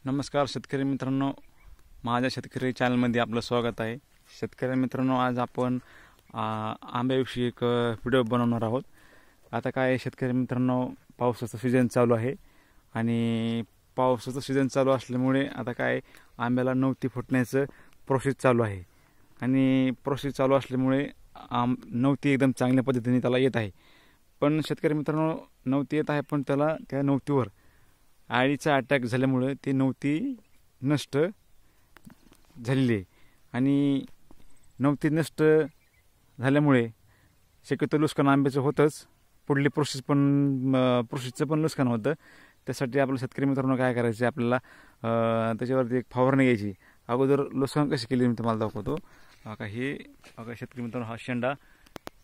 नमस्कार शेतकरी मित्रांनो, माझ्या शेतकरी चॅनलमध्ये आपलं स्वागत आहे. शेतकरी मित्रांनो, आज आपण आंब्याविषयी एक व्हिडिओ बनवणार आहोत. आता काय शेतकरी मित्रांनो, पावसाचं सीझन चालू आहे आणि पावसाचं सीझन चालू असल्यामुळे आता काय आंब्याला नवती फुटण्याचं प्रोसेस चालू आहे आणि प्रोसेस चालू असल्यामुळे नवती एकदम चांगल्या पद्धतीने त्याला येत आहे. पण शेतकरी मित्रांनो, नवती येत आहे पण त्याला त्या नवतीवर आळीचा अटॅक झाल्यामुळे ती नवती नष्ट झालेली आहे आणि नवती नष्ट झाल्यामुळे शक्यतो नुकसान आंब्याचं होतंच, पुढली प्रोसेसचं पण नुकसान होतं. त्यासाठी आपल्या शेतकरी मित्रांनो काय करायचं, आपल्याला त्याच्यावरती एक फवारणी घ्यायची. अगोदर नुकसान कशी केली मी तुम्हाला दाखवतो. हे शेतकरी मित्रांनो, हा शेंडा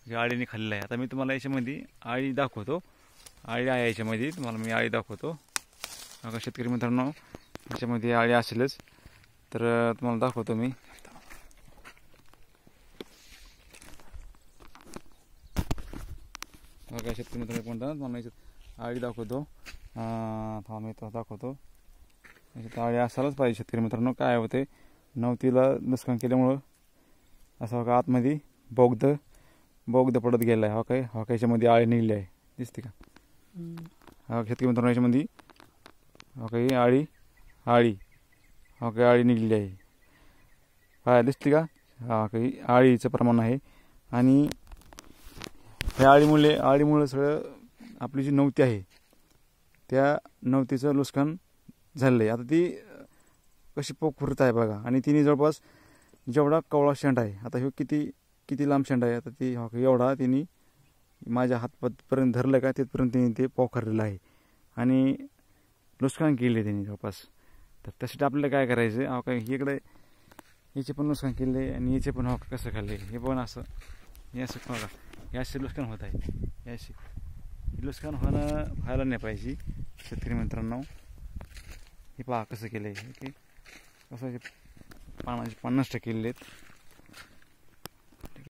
या आळीने खाल्लेला आहे. आता मी तुम्हाला याच्यामध्ये आळी दाखवतो. आळी आहे याच्यामध्ये, तुम्हाला मी आळी दाखवतो. शेतकरी मित्रांनो, याच्यामध्ये आळी असेलच तर तुम्हाला दाखवतो मी. बघा शेतकरी मित्रांनो, म्हणतात मला याच्यात आळी दाखवतो. मी तो दाखवतो. याच्यात आळी असायलाच पाहिजे शेतकरी मित्रांनो. काय होते, नवतीला नुकसान केल्यामुळं असं बघा आतमध्ये बोगद पडत गेला आहे. हा काय याच्यामध्ये आळी निघली आहे, दिसते का? शेतकरी मित्रांनो, याच्यामध्ये काही आळी काही निघलेली आहे. काय दिसते का? काही आळीचं प्रमाण आहे आणि ह्या आळीमुळे सगळं आपली जी नवती आहे त्या नवतीचं नुकसान झालेलं आहे. आता ती कशी पोखरत आहे बघा. आणि तिने जवळपास जेवढा कवळा शेंडा आहे, आता हे किती लांब शेंडा आहे, आता ती एवढा तिने माझ्या हातपर्यंत धरलं का तिथपर्यंत तिने ते पोखरलेलं आहे आणि नुकसान केले त्यांनी जवळपास. तर त्यासाठी आपल्याला काय करायचं, काय इकडे याचे पण नुकसान केले आणि याचे पण कसं खाल्ले, हे पण असं बघा, याचे नुकसान होत आहे. याचे नुकसान व्हायला नाही पाहिजे शेतकरी मित्रांनो. हे पहा कसं केलं आहे, की कसं पानाचे 50% केलेले आहेत.